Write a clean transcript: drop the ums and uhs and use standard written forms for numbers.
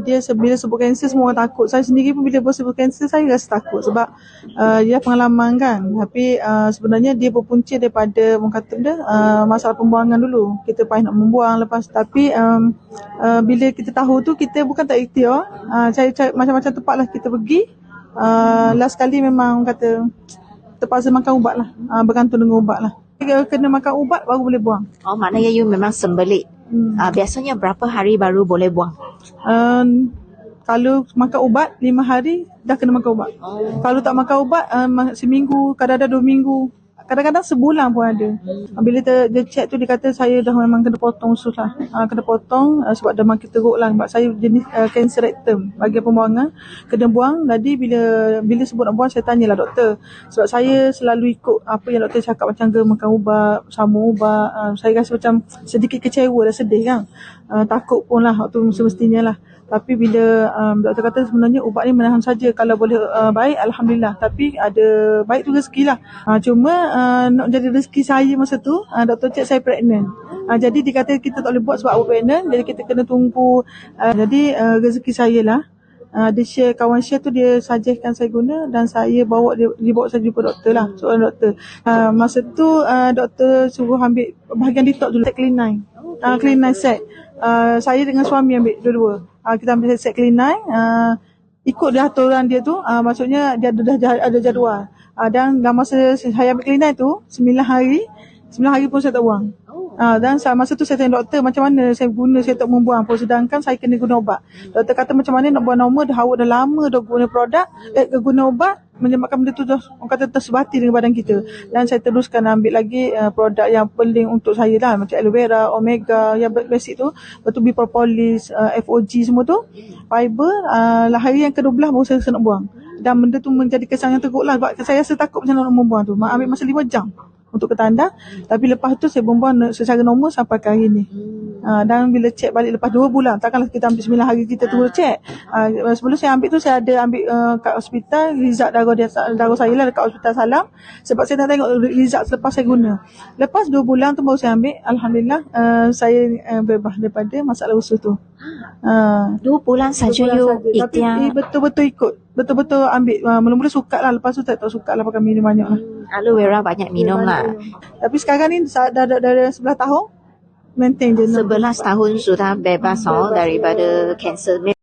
Dia bila sebut kanser semua orang takut. Saya sendiri pun bila bos sebut kanser saya rasa takut sebab dia pengalaman kan. Tapi sebenarnya dia berpunca daripada orang kata dia masalah pembuangan dulu. Kita payah nak membuang lepas tapi bila kita tahu tu kita bukan tak ikhtiar. Cari macam-macam tempat lah kita pergi. Last kali memang kata terpaksa makan ubat lah. Bergantung dengan ubat lah. Kena makan ubat baru boleh buang. Oh, maknanya you memang sembelit. Biasanya berapa hari baru boleh buang? Kalau makan ubat 5 hari dah kena makan ubat. Kalau tak makan ubat seminggu, kadang-kadang 2 minggu, kadang-kadang sebulan pun ada. Bila dia check tu dia kata saya dah memang kena potong usus lah. Kena potong sebab dah makin teruk lah. Sebab saya jenis cancer rectum, bahagian pembuangan kena buang. Jadi bila sebut nak buang saya tanyalah doktor. Sebab saya selalu ikut apa yang doktor cakap macam makan ubat, sambung ubat. Saya rasa macam sedikit kecewa dan sedih kan. Takut pun lah waktu semestinya lah. Tapi bila doktor kata sebenarnya ubat ni menahan saja, kalau boleh baik Alhamdulillah. Tapi ada baik tu rezeki lah. Cuma nak jadi rezeki saya masa tu doktor cek saya pregnant. Jadi dia kata kita tak boleh buat sebab awak pregnant, jadi kita kena tunggu. Jadi rezeki saya lah. Dia kawan share tu dia suggestkan saya guna dan saya dibawa saya jumpa doktor lah, seorang doktor. Masa tu doktor suruh ambil bahagian detox dulu, set clean 9. Clean 9 set. Saya dengan suami ambil dua-dua. Kita ambil set clean 9. Ikut dia aturan dia tu, maksudnya dia dah ada jadual. Dan masa saya ambil clean 9 tu 9 hari pun saya tak buang. Dan masa tu saya tanya doktor macam mana saya guna saya tak membuang pun, sedangkan saya kena guna ubat. Doktor kata macam mana nak buang normal, awak dah lama dah guna produk, guna ubat, menyebabkan benda tu dah orang kata tersebati dengan badan kita. Dan saya teruskan ambil lagi produk yang penting untuk saya lah, macam aloe vera, omega, yang basic tu, lepas tu bipropolis, FOG semua tu, fiber. Hari yang ke-12 baru saya nak buang. Dan benda tu menjadi kesan yang teruk lah, sebab saya rasa takut macam mana nak membuang tu. Ambil masa 5 jam untuk ke tanda. Tapi lepas tu saya membuang secara normal sampai ke hari ni. Dan bila cek balik lepas 2 bulan, takkanlah kita ambil 9 hari kita tunggu cek. Sebelum saya ambil tu saya ada ambil kat hospital result darah saya lah dekat hospital Salam, sebab saya nak tengok result selepas saya guna. Lepas 2 bulan tu baru saya ambil. Alhamdulillah saya bebas daripada masalah usus tu. 2 bulan saja you ikhtiar. Tapi betul-betul ikut, betul-betul ambil. Mula-mula sukat lah, lepas tu tak tahu sukat lah, pakai minum banyak lah. Aloe vera banyak minum lah. Tapi sekarang ni dah 11 tahun maintain je. 11 tahun sudah bebas daripada kanser.